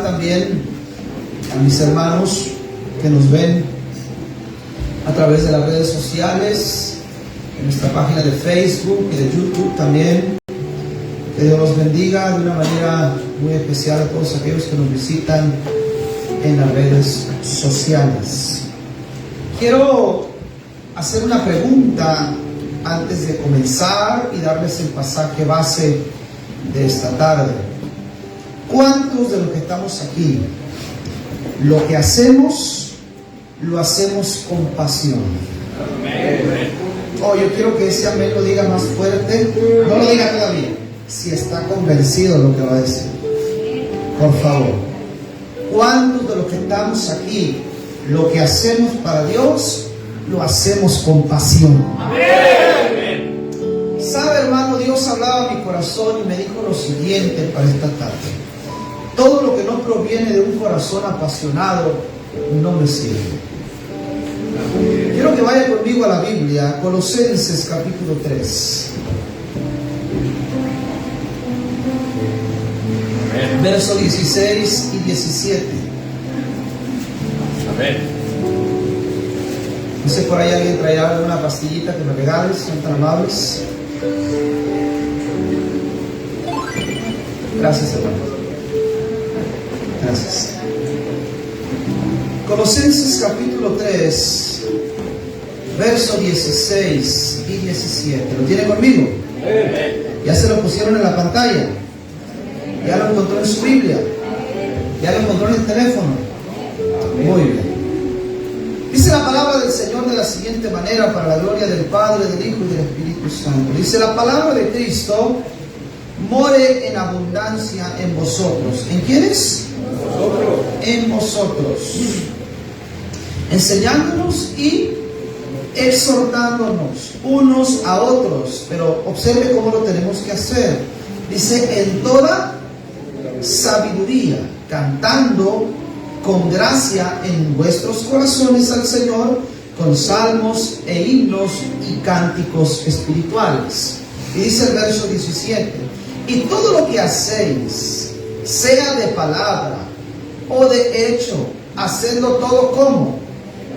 saludar también a mis hermanos que nos ven a través de las redes sociales, en nuestra página de Facebook y de YouTube también. Que Dios los bendiga de una manera muy especial a todos aquellos que nos visitan en las redes sociales. Quiero hacer una pregunta antes de comenzar y darles el pasaje base de esta tarde. ¿Cuántos de los que estamos aquí, lo que hacemos, lo hacemos con pasión? Oh, yo quiero que ese amén lo diga más fuerte. No lo diga todavía, si está convencido de lo que va a decir. Por favor. ¿Cuántos de los que estamos aquí, lo que hacemos para Dios, lo hacemos con pasión? Amén. ¿Sabe, hermano? Dios hablaba a mi corazón y me dijo lo siguiente para esta tarde: todo lo que no proviene de un corazón apasionado no me sirve. Quiero que vaya conmigo a la Biblia, Colosenses capítulo 3. Versos 16 y 17. Amén. No sé, por ahí alguien traerá alguna pastillita que me regales, son tan amables. Gracias, hermano. Gracias. Colosenses capítulo 3, versos 16 y 17. ¿Lo tiene conmigo? Ya se lo pusieron en la pantalla. Ya lo encontró en su Biblia. Ya lo encontró en el teléfono. Muy bien. Dice la palabra del Señor de la siguiente manera, para la gloria del Padre, del Hijo y del Espíritu Santo. Dice: la palabra de Cristo more en abundancia en vosotros. ¿En quiénes? Vosotros. En vosotros. Enseñándonos y exhortándonos unos a otros. Pero observe cómo lo tenemos que hacer. Dice: en toda sabiduría, cantando con gracia en vuestros corazones al Señor, con salmos e himnos y cánticos espirituales. Y dice el verso 17: y todo lo que hacéis, sea de palabra o de hecho, hacedlo todo como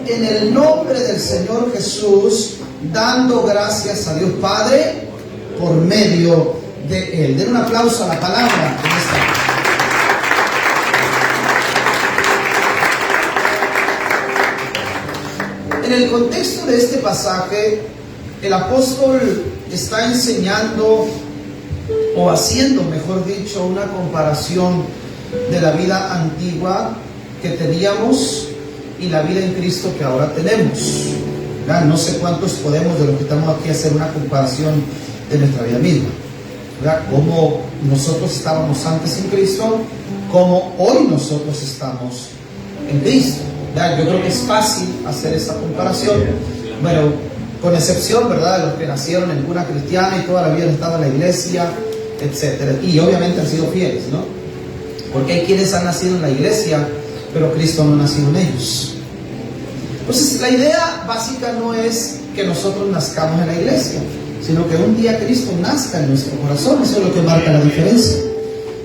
en el nombre del Señor Jesús, dando gracias a Dios Padre por medio de Él. Den un aplauso a la palabra. En el contexto de este pasaje, el apóstol está enseñando, o haciendo, mejor dicho, una comparación de la vida antigua que teníamos y la vida en Cristo que ahora tenemos. No sé cuántos podemos, de los que estamos aquí, hacer una comparación de nuestra vida misma. Cómo nosotros estábamos antes en Cristo, cómo hoy nosotros estamos en Cristo. Yo creo que es fácil hacer esa comparación. Bueno, con excepción, ¿verdad?, de los que nacieron en cuna cristiana y toda la vida han estado en la iglesia, etcétera. Y obviamente han sido fieles, ¿no? Porque hay quienes han nacido en la iglesia, pero Cristo no ha nacido en ellos. Entonces, la idea básica no es que nosotros nazcamos en la iglesia, sino que un día Cristo nazca en nuestro corazón. Eso es lo que marca la diferencia.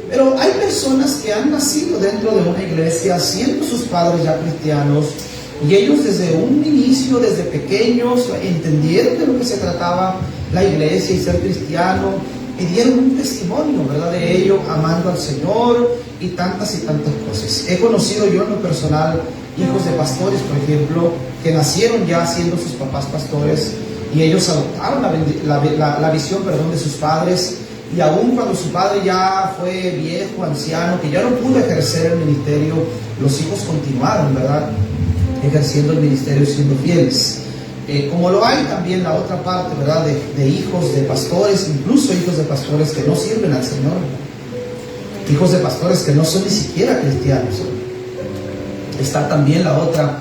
Pero hay personas que han nacido dentro de una iglesia, siendo sus padres ya cristianos, y ellos desde un inicio, desde pequeños, entendieron de lo que se trataba la iglesia y ser cristiano, y dieron un testimonio, ¿verdad?, de ello, amando al Señor y tantas cosas. He conocido yo en lo personal hijos de pastores, por ejemplo, que nacieron ya siendo sus papás pastores, y ellos adoptaron la visión de sus padres. Y aún cuando su padre ya fue viejo, anciano, que ya no pudo ejercer el ministerio, los hijos continuaron, ¿verdad?, ejerciendo el ministerio y siendo fieles. Como lo hay también la otra parte, ¿verdad?, de hijos de pastores, incluso hijos de pastores que no sirven al Señor, hijos de pastores que no son ni siquiera cristianos. Está también la otra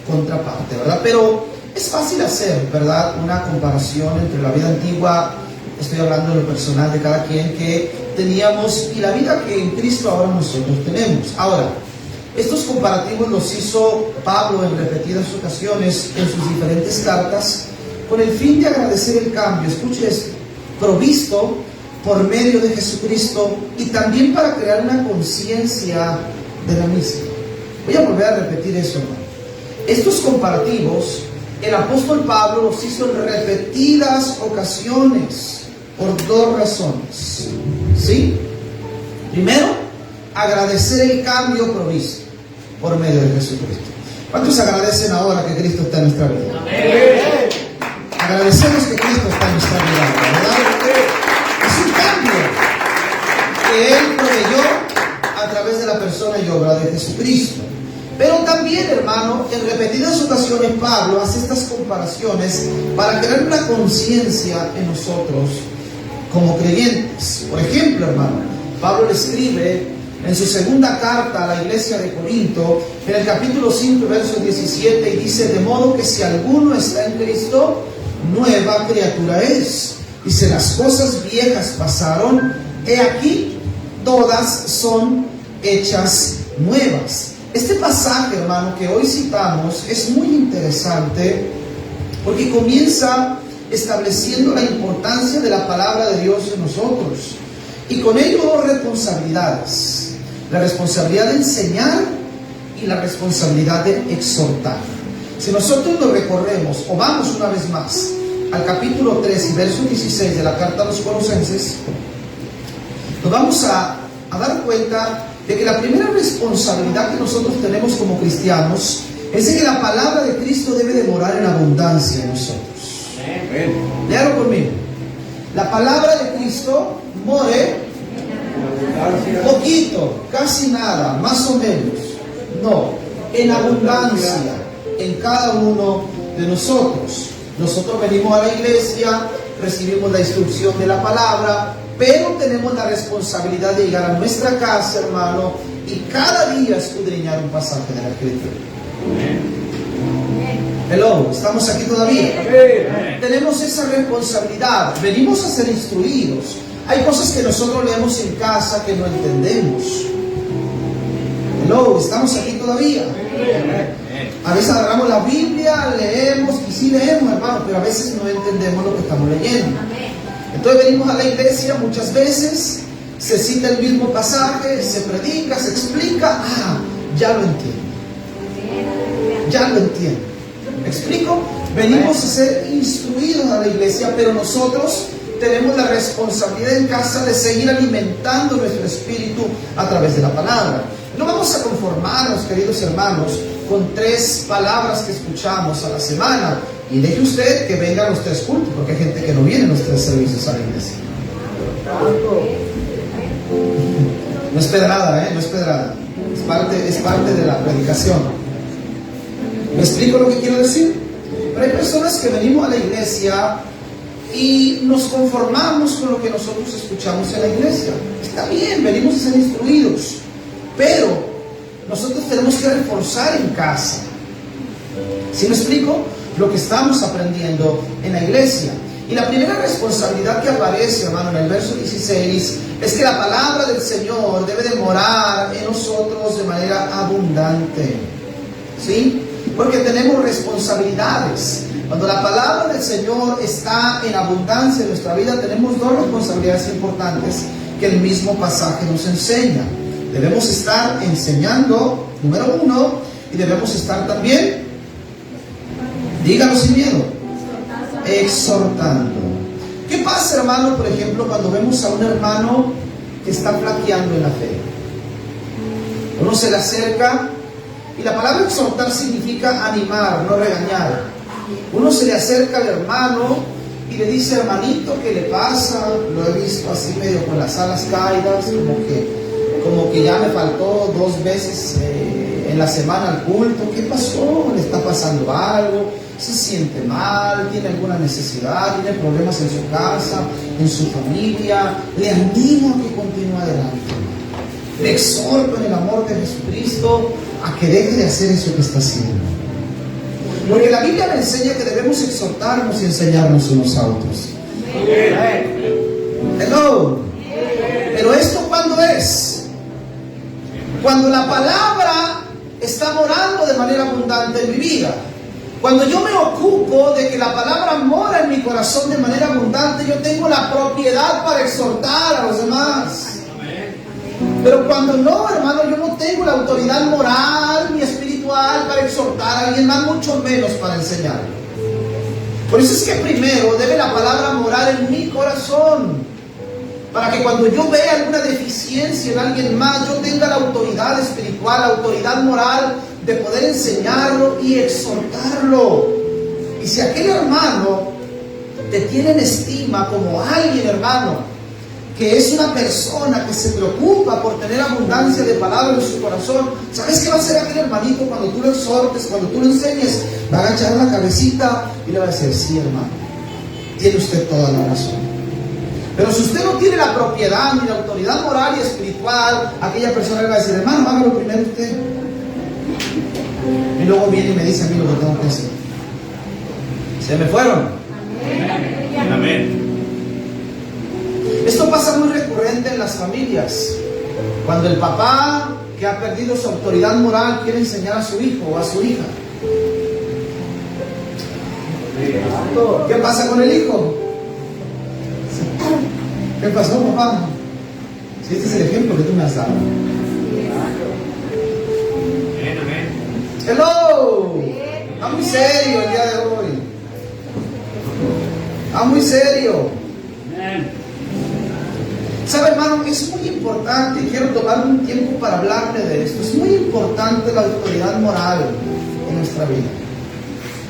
contraparte, ¿verdad? Pero es fácil hacer, ¿verdad?, una comparación entre la vida antigua, estoy hablando de lo personal de cada quien, que teníamos, y la vida que en Cristo ahora nosotros tenemos. Ahora, estos comparativos los hizo Pablo en repetidas ocasiones en sus diferentes cartas, con el fin de agradecer el cambio, escuche esto, provisto por medio de Jesucristo, y también para crear una conciencia de la misma. Voy a volver a repetir eso, hermano. Estos comparativos, el apóstol Pablo los hizo en repetidas ocasiones por dos razones. ¿Sí? Primero, agradecer el cambio provisto por medio de Jesucristo. ¿Cuántos agradecen ahora que Cristo está en nuestra vida? Amén. Agradecemos que Cristo está en nuestra vida, ¿verdad? Es un cambio que Él proveyó a través de la persona y obra de Jesucristo. Pero también, hermano, en repetidas ocasiones Pablo hace estas comparaciones para crear una conciencia en nosotros como creyentes. Por ejemplo, hermano, Pablo le escribe en su segunda carta a la iglesia de Corinto, en el capítulo 5, verso 17, y dice: de modo que si alguno está en Cristo, nueva criatura es. Dice: las cosas viejas pasaron, he aquí, todas son hechas nuevas. Este pasaje, hermano, que hoy citamos es muy interesante porque comienza estableciendo la importancia de la palabra de Dios en nosotros, y con ello dos responsabilidades: la responsabilidad de enseñar y la responsabilidad de exhortar. Si nosotros nos recorremos o vamos una vez más al capítulo 3 y verso 16 de la carta a los Colosenses, nos vamos a dar cuenta de que la primera responsabilidad que nosotros tenemos como cristianos es de que la palabra de Cristo debe de morar en abundancia en nosotros. Léalo conmigo. La palabra de Cristo more poquito, casi nada, más o menos. No, en abundancia en cada uno de nosotros. Nosotros venimos a la iglesia, recibimos la instrucción de la palabra, pero tenemos la responsabilidad de llegar a nuestra casa, hermano, y cada día escudriñar un pasaje de la Escritura. Hello, ¿estamos aquí todavía? Tenemos esa responsabilidad. Venimos a ser instruidos. Hay cosas que nosotros leemos en casa que no entendemos. Hello, ¿estamos aquí todavía? A veces agarramos la Biblia, leemos, y sí leemos, hermano, pero a veces no entendemos lo que estamos leyendo. Entonces venimos a la iglesia, muchas veces se cita el mismo pasaje, se predica, se explica. Ya lo entiendo. Ya lo entiendo. ¿Me explico? Venimos a ser instruidos a la iglesia, pero nosotros tenemos la responsabilidad en casa de seguir alimentando nuestro espíritu a través de la palabra. No vamos a conformarnos, queridos hermanos, con 3 palabras que escuchamos a la semana. Y deje usted que venga a los 3 cultos, porque hay gente que no viene a los 3 servicios a la iglesia. No es pedrada, no es pedrada. Es parte de la predicación. ¿Me explico lo que quiero decir? Pero hay personas que venimos a la iglesia y nos conformamos con lo que nosotros escuchamos en la iglesia. Está bien, venimos a ser instruidos, pero nosotros tenemos que reforzar en casa. ¿Sí me explico? Lo que estamos aprendiendo en la iglesia. Y la primera responsabilidad que aparece, hermano, en el verso 16, es que la palabra del Señor debe de morar en nosotros de manera abundante. ¿Sí? Porque tenemos responsabilidades. Cuando la palabra del Señor está en abundancia en nuestra vida, tenemos 2 responsabilidades importantes que el mismo pasaje nos enseña. Debemos estar enseñando, número 1, y debemos estar también, dígalo sin miedo, exhortando. ¿Qué pasa, hermano, por ejemplo, cuando vemos a un hermano que está flaqueando en la fe? Uno se le acerca, y la palabra exhortar significa animar, no regañar. Uno se le acerca al hermano y le dice: hermanito, ¿qué le pasa? Lo he visto así medio con las alas caídas, como que ya me faltó 2 veces en la semana al culto. ¿Qué pasó? ¿Le está pasando algo? ¿Se siente mal? ¿Tiene alguna necesidad? ¿Tiene problemas en su casa? ¿En su familia? Le animo a que continúe adelante. Le exhorto en el amor de Jesucristo a que deje de hacer eso que está haciendo. Porque la Biblia me enseña que debemos exhortarnos y enseñarnos unos a otros. Hello. Pero esto, ¿cuándo es? Cuando la palabra está morando de manera abundante en mi vida. Cuando yo me ocupo de que la palabra mora en mi corazón de manera abundante, yo tengo la propiedad para exhortar a los demás. Pero cuando no, hermano, yo no tengo la autoridad moral ni espiritual para exhortar a alguien más, mucho menos para enseñarlo. Por eso es que primero debe la palabra morar en mi corazón, para que cuando yo vea alguna deficiencia en alguien más, yo tenga la autoridad espiritual, la autoridad moral de poder enseñarlo y exhortarlo. Y si aquel hermano te tiene en estima como alguien, hermano, que es una persona que se preocupa por tener abundancia de palabras en su corazón, ¿sabes qué va a hacer aquel hermanito cuando tú lo exhortes, cuando tú lo enseñes? Va a agachar la cabecita y le va a decir: sí, hermano, tiene usted toda la razón. Pero si usted no tiene la propiedad ni la autoridad moral y espiritual, aquella persona le va a decir: hermano, hágalo primero usted. Y luego viene y me dice a mí lo que tengo que hacer. ¿Se me fueron? Amén. Amén. Esto pasa muy recurrente en las familias. Cuando el papá, que ha perdido su autoridad moral, quiere enseñar a su hijo o a su hija. ¿Qué pasa con el hijo? ¿Qué pasó, papá? Si este es el ejemplo que tú me has dado. Hello. Está muy serio el día de hoy. Está muy serio. ¿Sabe, hermano? Es muy importante, y quiero tomar un tiempo para hablarle de esto. Es muy importante la autoridad moral en nuestra vida.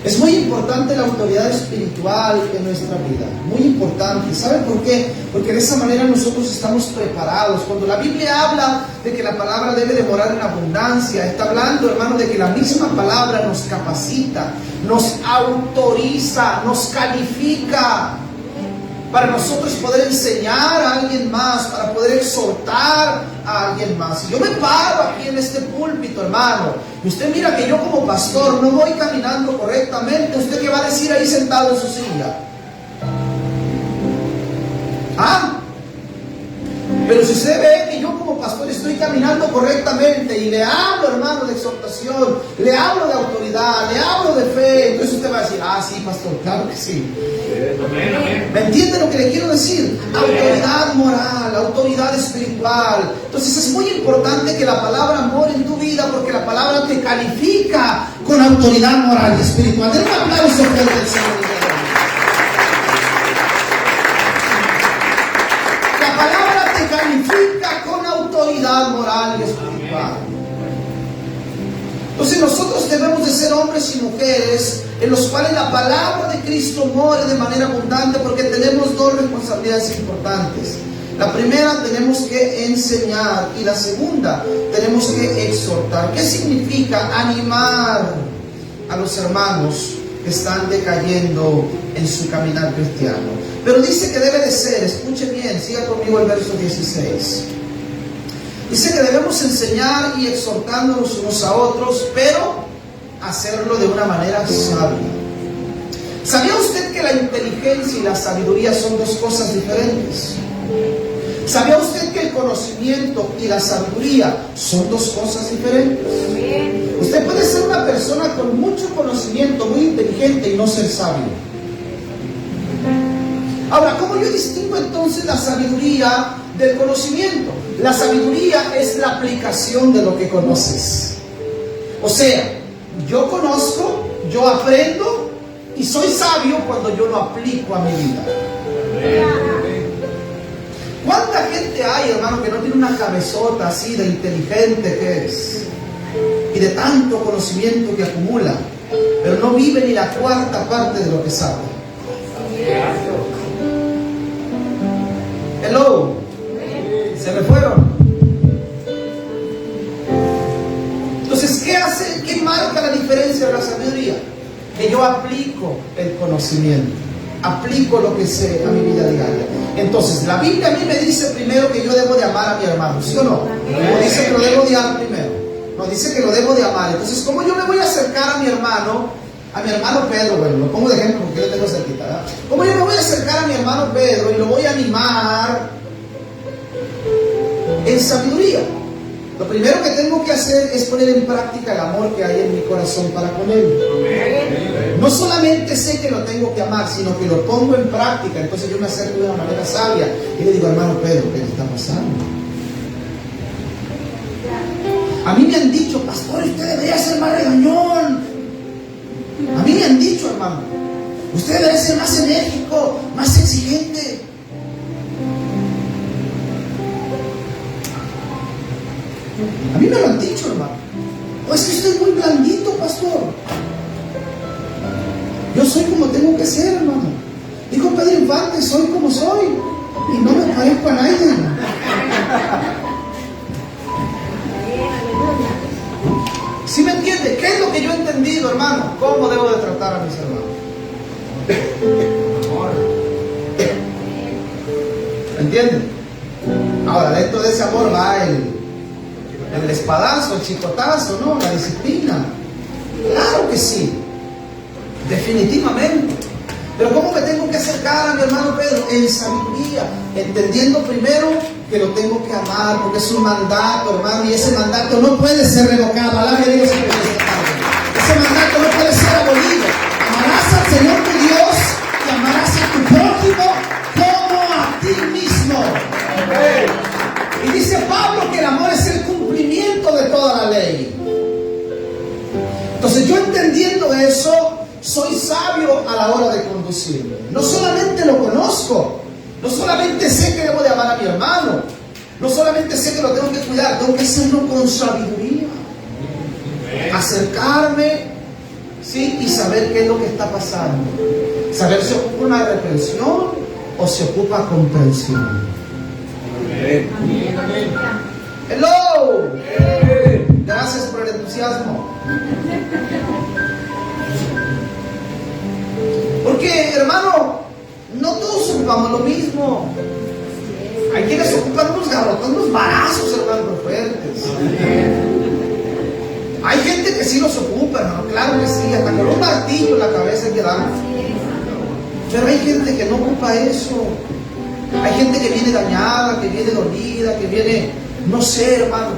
Es muy importante la autoridad espiritual en nuestra vida. Muy importante. ¿Sabe por qué? Porque de esa manera nosotros estamos preparados. Cuando la Biblia habla de que la palabra debe de morar en abundancia, está hablando, hermano, de que la misma palabra nos capacita, nos autoriza, nos califica para nosotros poder enseñar a alguien más, para poder exhortar a alguien más. Si yo me paro aquí en este púlpito, hermano, y usted mira que yo como pastor no voy caminando correctamente, ¿usted qué va a decir ahí sentado en su silla? ¿Ah? Pero si usted ve que yo como pastor estoy caminando correctamente y le hablo, hermano, de exhortación, le hablo de autoridad, le hablo de fe, entonces usted va a decir: ah, sí, pastor, claro que sí. ¿Me entiende lo que le quiero decir? Autoridad moral, autoridad espiritual. Entonces es muy importante que la palabra more en tu vida, porque la palabra te califica con autoridad moral y espiritual. Den un aplauso fuerte al Señor. La palabra te califica con autoridad moral y espiritual. Entonces nosotros debemos de ser hombres y mujeres en los cuales la palabra de Cristo more de manera abundante, porque tenemos dos responsabilidades importantes. La primera, tenemos que enseñar, y la segunda, tenemos que exhortar. ¿Qué significa animar a los hermanos que están decayendo en su caminar cristiano? Pero dice que debe de ser, escuche bien, siga conmigo el verso 16. Dice que debemos enseñar y exhortándonos unos a otros, pero hacerlo de una manera sabia. ¿Sabía usted que la inteligencia y la sabiduría son dos cosas diferentes? ¿Sabía usted que el conocimiento y la sabiduría son dos cosas diferentes? Usted puede ser una persona con mucho conocimiento, muy inteligente, y no ser sabio. Ahora, ¿cómo yo distingo entonces la sabiduría del conocimiento? La sabiduría es la aplicación de lo que conoces. O sea, yo conozco, yo aprendo y soy sabio cuando yo lo aplico a mi vida. ¿Cuánta gente hay, hermano, que no tiene una cabezota así de inteligente que es y de tanto conocimiento que acumula, pero no vive ni la cuarta parte de lo que sabe? Hello. ¿Se me fueron? Entonces, ¿qué hace? ¿Qué marca la diferencia de la sabiduría? Que yo aplico el conocimiento, aplico lo que sé a mi vida diaria. Entonces, la Biblia a mí me dice primero que yo debo de amar a mi hermano, ¿sí o no? No dice que lo debo de amar primero, no dice que lo debo de amar. Entonces, ¿cómo yo me voy a acercar a mi hermano Pedro? Bueno, lo pongo de ejemplo porque yo lo tengo cerquita, ¿verdad? ¿Cómo yo me voy a acercar a mi hermano Pedro y lo voy a animar en sabiduría? Lo primero que tengo que hacer es poner en práctica el amor que hay en mi corazón para con él. No solamente sé que lo tengo que amar, sino que lo pongo en práctica. Entonces yo me acerco de una manera sabia y le digo: hermano Pedro, ¿qué te está pasando? A mí me han dicho, pastor, usted debería ser más regañón. A mí me han dicho, hermano, usted debería ser más enérgico, más exigente. A mí me lo han dicho, hermano. O es que usted es muy blandito, pastor. Yo soy como tengo que ser, hermano. Dijo Pedro Infante, soy como soy. Y no me parezco a nadie. ¿Sí me entiende? ¿Qué es lo que yo he entendido, hermano? ¿Cómo debo de tratar a mis hermanos? ¿Me entienden? Ahora, dentro de ese amor va el espadazo, el chicotazo, ¿no? La disciplina. Claro que sí. Definitivamente. Pero ¿cómo me tengo que acercar a mi hermano Pedro? En sabiduría, entendiendo primero que lo tengo que amar, porque es un mandato, hermano, y ese mandato no puede ser revocado. Alaba a Dios. Ese mandato no puede ser abolido. Amarás al Señor tu Dios y amarás a tu prójimo como a ti mismo. Y dice Pablo que el amor es el cumplimiento de toda la ley. Entonces yo entendiendo eso, soy sabio a la hora de conducirme. No solamente lo conozco, no solamente sé que debo de amar a mi hermano, no solamente sé que lo tengo que cuidar, tengo que hacerlo con sabiduría. Acercarme, ¿sí? Y saber qué es lo que está pasando. Saber si ocupa una reprensión o si ocupa comprensión. Hello. Gracias por el entusiasmo. Porque, hermano, no todos ocupamos lo mismo. Hay quienes ocupan unos garrotones, unos barazos, hermano, fuertes. Hay gente que sí los ocupa, hermano, claro que sí, hasta con un martillo en la cabeza que dan. Pero hay gente que no ocupa eso. Hay gente que viene dañada, que viene dolida, que viene, no sé, hermano,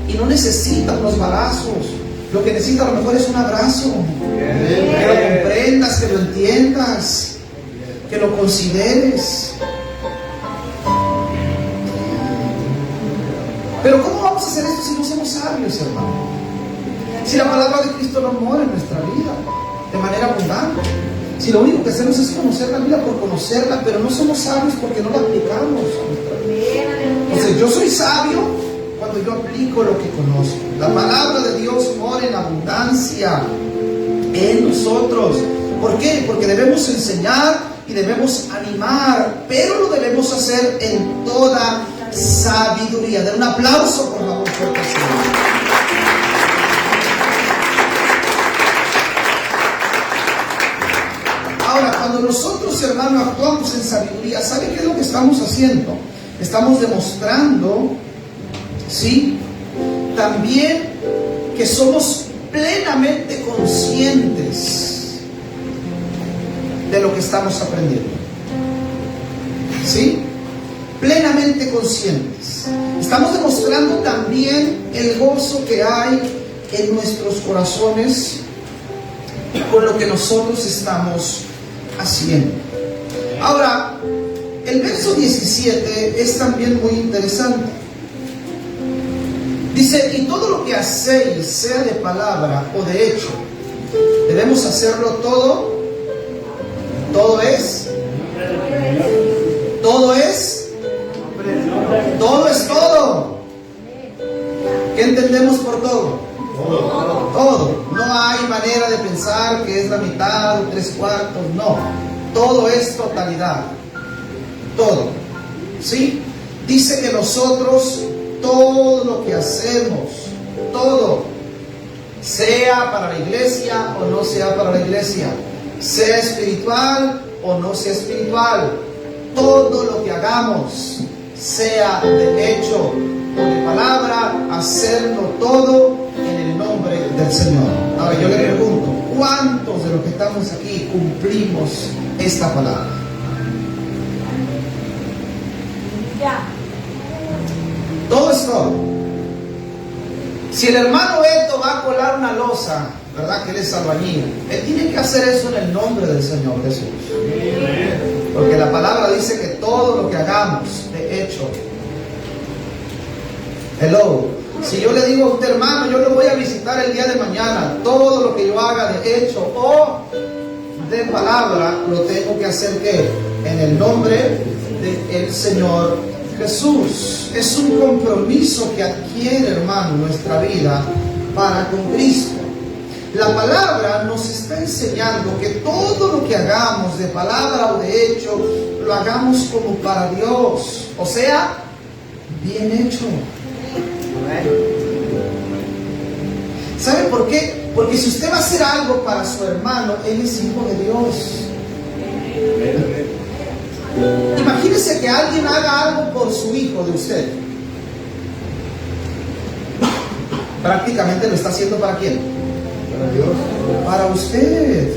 y no necesita unos balazos. Lo que necesita a lo mejor es un abrazo. Que lo comprendas, que lo entiendas, que lo consideres. Pero ¿cómo vamos a hacer esto si no somos sabios, hermano? Si la palabra de Cristo no mora en nuestra vida de manera abundante. Si lo único que hacemos es conocer la Biblia por conocerla, pero no somos sabios porque no la aplicamos a nuestra vida. Entonces yo soy sabio cuando yo aplico lo que conozco. La palabra de Dios mora en abundancia en nosotros. ¿Por qué? Porque debemos enseñar y debemos animar, pero lo debemos hacer en toda sabiduría. Den un aplauso, por favor, fuerte al Señor. Ahora, cuando nosotros, hermano, actuamos en sabiduría, ¿sabe qué es lo que estamos haciendo? Estamos demostrando, ¿sí?, también que somos plenamente conscientes de lo que estamos aprendiendo. ¿Sí? Plenamente conscientes. Estamos demostrando también el gozo que hay en nuestros corazones con lo que nosotros estamos haciendo. Ahora, el verso 17 es también muy interesante. Dice, y todo lo que hacéis, sea de palabra o de hecho, debemos hacerlo todo. Todo es. Todo es. Todo es todo. ¿Qué entendemos por todo? Todo. No hay manera de pensar que es la mitad o 3/4. No. Todo es totalidad. Todo. ¿Sí? Dice que nosotros, todo lo que hacemos, todo, sea para la iglesia o no sea para la iglesia, sea espiritual o no sea espiritual, todo lo que hagamos, sea de hecho o de palabra, hacerlo todo en el nombre del Señor. Ahora yo le pregunto, ¿cuántos de los que estamos aquí cumplimos esta palabra? Todo es todo. Si el hermano Eto va a colar una losa, ¿verdad? Que él es albañil, él tiene que hacer eso en el nombre del Señor Jesús. Porque la palabra dice que todo lo que hagamos, de hecho, hello, Si yo le digo a usted, hermano, yo lo voy a visitar el día de mañana, todo lo que yo haga de hecho o de palabra, lo tengo que hacer ¿qué? En el nombre del Señor Jesús. Es un compromiso que adquiere, hermano, nuestra vida para con Cristo. La palabra nos está enseñando que todo lo que hagamos de palabra o de hecho, lo hagamos como para Dios. O sea, bien hecho. ¿Sabe por qué? Porque si usted va a hacer algo para su hermano, él es hijo de Dios. Imagínese que alguien haga algo por su hijo de usted. Prácticamente lo está haciendo ¿para quién? Para Dios. Para usted.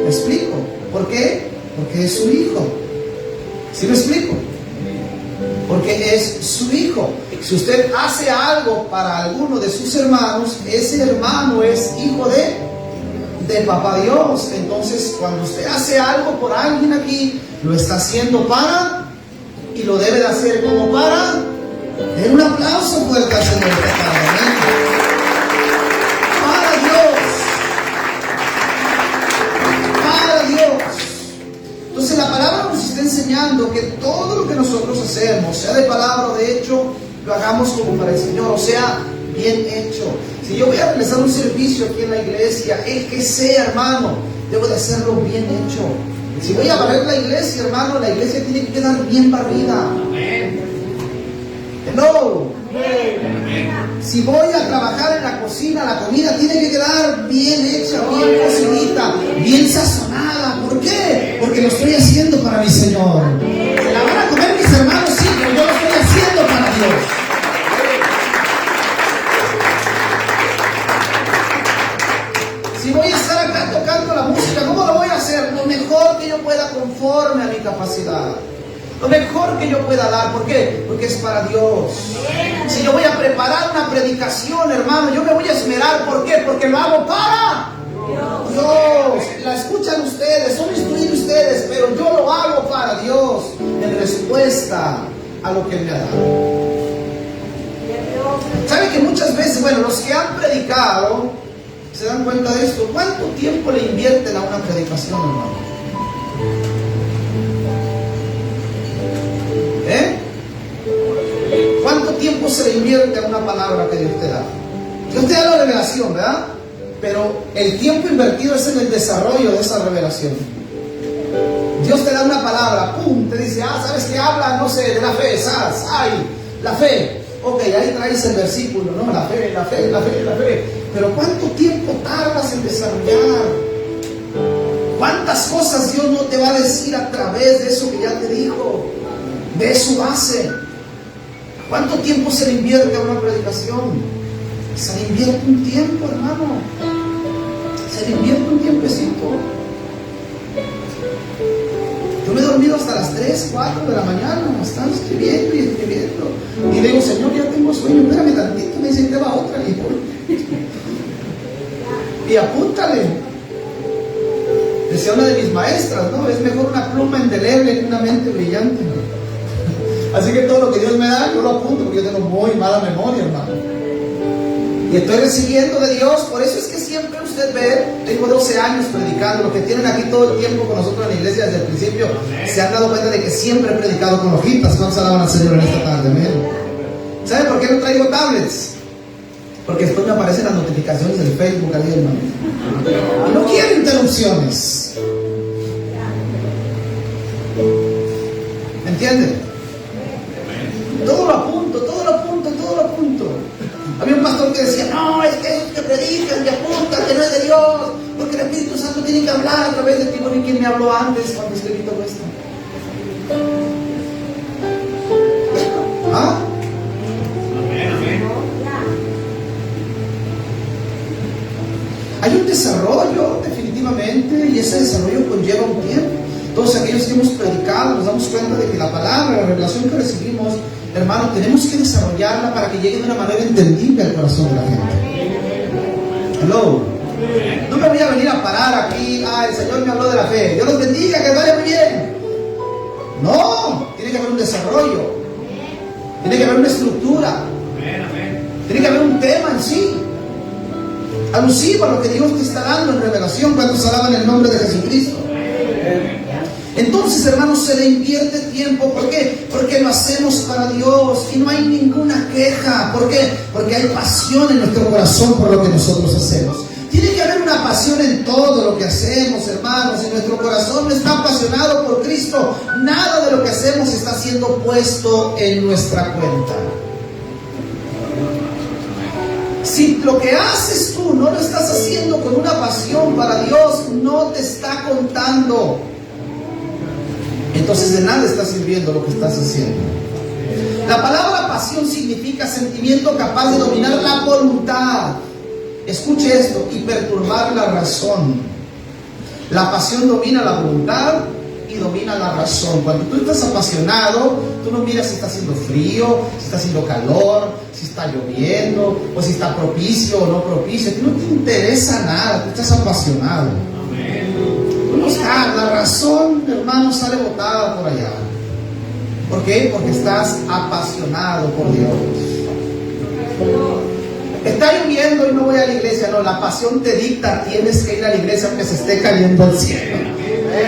¿Me explico? ¿Por qué? Porque es su hijo. ¿Sí me explico? Porque es su hijo. Si usted hace algo para alguno de sus hermanos, ese hermano es hijo de papá Dios. Entonces, cuando usted hace algo por alguien aquí, lo está haciendo para, y lo debe de hacer como para. Den un aplauso fuerte al Señor. Para Dios. Para Dios. Entonces la palabra nos está enseñando que todo lo que nosotros hacemos, sea de palabra o de hecho, lo hagamos como para el Señor, o sea, bien hecho. Si yo voy a realizar un servicio aquí en la iglesia, el que sea, hermano, debo de hacerlo bien hecho. Si voy a barrer la iglesia, hermano, la iglesia tiene que quedar bien barrida. Hello. Si voy a trabajar en la cocina, la comida tiene que quedar bien hecha, bien cocinita, bien sazonada. ¿Por qué? Porque lo estoy haciendo para mi Señor. Se la van a comer mis hermanos, sí, pero yo lo estoy haciendo para Dios. Si voy a estar acá tocando la música, ¿cómo lo voy a hacer? Lo mejor que yo pueda, conforme a mi capacidad. Lo mejor que yo pueda dar. ¿Por qué? Porque es para Dios. Si yo voy a preparar una predicación, hermano, yo me voy a esmerar. ¿Por qué? Porque lo hago para Dios. La escuchan ustedes, son instruidos ustedes, pero yo lo hago para Dios, en respuesta a lo que me ha dado. ¿Saben que muchas veces, bueno, los que han predicado se dan cuenta de esto? ¿Cuánto tiempo le invierten a una predicación, hermano? ¿Cuánto tiempo se le invierte a una palabra que Dios te da? Dios te da la revelación, ¿verdad? Pero el tiempo invertido es en el desarrollo de esa revelación. Dios te da una palabra, ¡pum! Te dice, ¿sabes qué habla? No sé, de la fe, ¿sabes? ¡Ay! La fe. Ok, ahí traes el versículo, ¿no? La fe, la fe, la fe, la fe. Pero ¿cuánto tiempo tardas en desarrollar? ¿Cuántas cosas Dios no te va a decir a través de eso que ya te dijo? De su base. ¿Cuánto tiempo se le invierte a una predicación? Se le invierte un tiempo, hermano. Se le invierte un tiempecito. Yo me he dormido hasta las 3, 4 de la mañana. Estaba escribiendo y escribiendo. Y le digo, Señor, ya tengo sueño. Espérame tantito. Me dice, te va otra. Y apúntale. Decía una de mis maestras, ¿no? Es mejor una pluma indeleble que una mente brillante. Así que todo lo que Dios me da, yo lo apunto, porque yo tengo muy mala memoria, hermano. Y estoy recibiendo de Dios. Por eso es que siempre usted ve, tengo 12 años predicando. Los que tienen aquí todo el tiempo con nosotros en la iglesia desde el principio, se han dado cuenta de que siempre he predicado con hojitas. ¿Cuántos alaban al Señor en esta tarde? Amén. ¿Saben por qué no traigo tablets? Porque después me aparecen las notificaciones del Facebook ahí, hermano. Y no quiero interrupciones. ¿Me entienden? Todo lo apunto, todo lo apunto, todo lo apunto. Había un pastor que decía, no, es que esos que predican, que apuntan, que no es de Dios, porque el Espíritu Santo tiene que hablar a través de ti. Bueno, ¿y quién me habló antes cuando escribí todo esto? ¿Ah? Hay un desarrollo, definitivamente, y ese desarrollo conlleva un tiempo. Todos aquellos que hemos predicado nos damos cuenta de que la palabra, la revelación que recibimos, hermano, tenemos que desarrollarla para que llegue de una manera entendible al corazón de la gente. Hello. No me voy a venir a parar aquí, el Señor me habló de la fe, Dios los bendiga, que vaya muy bien. No, tiene que haber un desarrollo, tiene que haber una estructura. Tiene que haber un tema en sí, alusivo a lo que Dios te está dando en revelación. Cuando alaban el nombre de Jesucristo. Entonces, hermanos, se le invierte tiempo. ¿Por qué? Porque lo hacemos para Dios y no hay ninguna queja. ¿Por qué? Porque hay pasión en nuestro corazón por lo que nosotros hacemos. Tiene que haber una pasión en todo lo que hacemos, hermanos. Si nuestro corazón no está apasionado por Cristo, nada de lo que hacemos está siendo puesto en nuestra cuenta. Si lo que haces tú no lo estás haciendo con una pasión para Dios, no te está contando. Entonces de nada está sirviendo lo que estás haciendo. La palabra pasión significa sentimiento capaz de dominar la voluntad. Escuche esto, y perturbar la razón. La pasión domina la voluntad y domina la razón. Cuando tú estás apasionado, tú no miras si está haciendo frío, si está haciendo calor, si está lloviendo, o si está propicio o no propicio. No te interesa nada, tú estás apasionado. No está, la razón, hermano, sale botada por allá. ¿Por qué? Porque estás apasionado por Dios. Está lloviendo y no voy a la iglesia. No, la pasión te dicta, tienes que ir a la iglesia aunque se esté cayendo el cielo.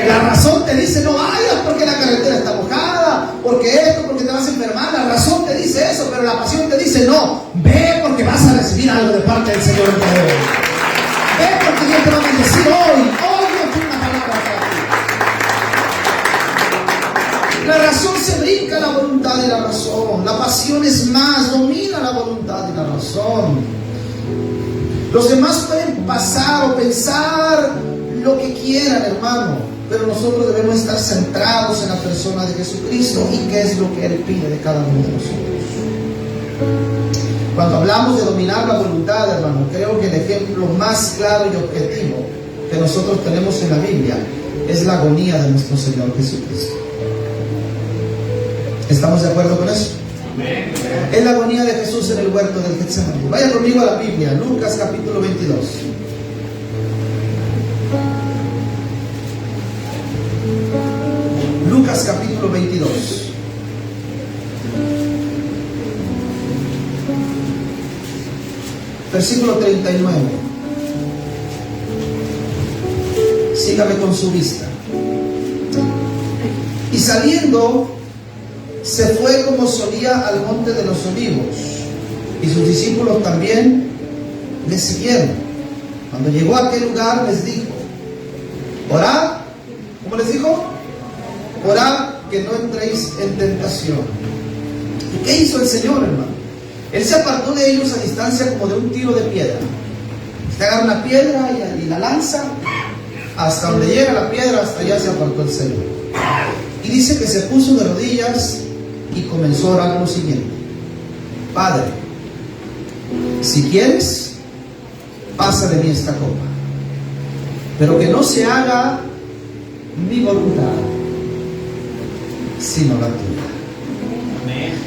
La razón te dice, no vayas porque la carretera está mojada, porque esto, porque te vas a enfermar. La razón te dice eso, pero la pasión te dice, no, ve porque vas a recibir algo de parte del Señor en tu vida. Ve porque Dios te va a bendecir hoy. Hoy Dios tiene una palabra para ti. La razón se brinca la voluntad y la razón. La pasión es más, domina la voluntad y la razón. Los demás pueden pasar o pensar lo que quieran, hermano, pero nosotros debemos estar centrados en la persona de Jesucristo y qué es lo que Él pide de cada uno de nosotros. Cuando hablamos de dominar la voluntad, hermano, creo que el ejemplo más claro y objetivo que nosotros tenemos en la Biblia es la agonía de nuestro Señor Jesucristo. ¿Estamos de acuerdo con eso? Amén. Es la agonía de Jesús en el huerto del Getsemaní. Vaya conmigo a la Biblia, Lucas capítulo 22. Lucas capítulo 22. Versículo 39. Sígame con su vista. Y saliendo, se fue como solía al monte de los olivos, y sus discípulos también le siguieron. Cuando llegó a aquel lugar, les dijo: orad. ¿Cómo les dijo? Orad que no entréis en tentación. ¿Y qué hizo el Señor, hermano? Él se apartó de ellos a distancia como de un tiro de piedra. Usted agarra una piedra y la lanza, hasta donde llega la piedra, hasta allá se apartó el Señor. Y dice que se puso de rodillas y comenzó a orar lo siguiente: Padre, si quieres, pasa de mí esta copa, pero que no se haga mi voluntad, sino la tuya.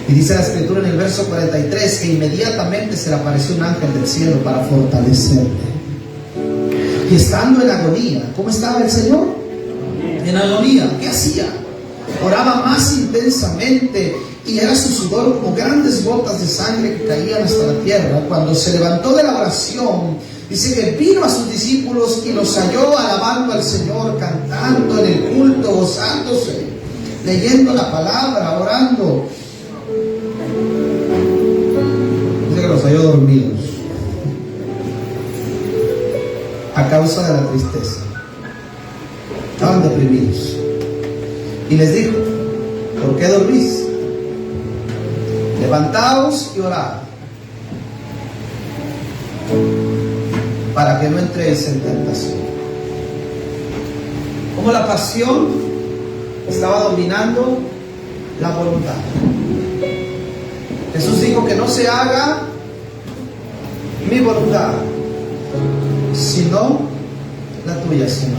Y dice la Escritura en el verso 43 que inmediatamente se le apareció un ángel del cielo para fortalecerle. Y estando en agonía, ¿cómo estaba el Señor? En agonía. ¿Qué hacía? Oraba más intensamente, y era su sudor como grandes gotas de sangre que caían hasta la tierra. Cuando se levantó de la oración, dice que vino a sus discípulos y los halló alabando al Señor, cantando en el culto, gozándose, leyendo la palabra, orando. Dice que los halló dormidos a causa de la tristeza. Estaban deprimidos. Y les dijo: ¿por qué dormís? Levantaos y orad, para que no entréis en tentación. Como la pasión estaba dominando la voluntad. Jesús dijo que no se haga mi voluntad, sino la tuya, Señor.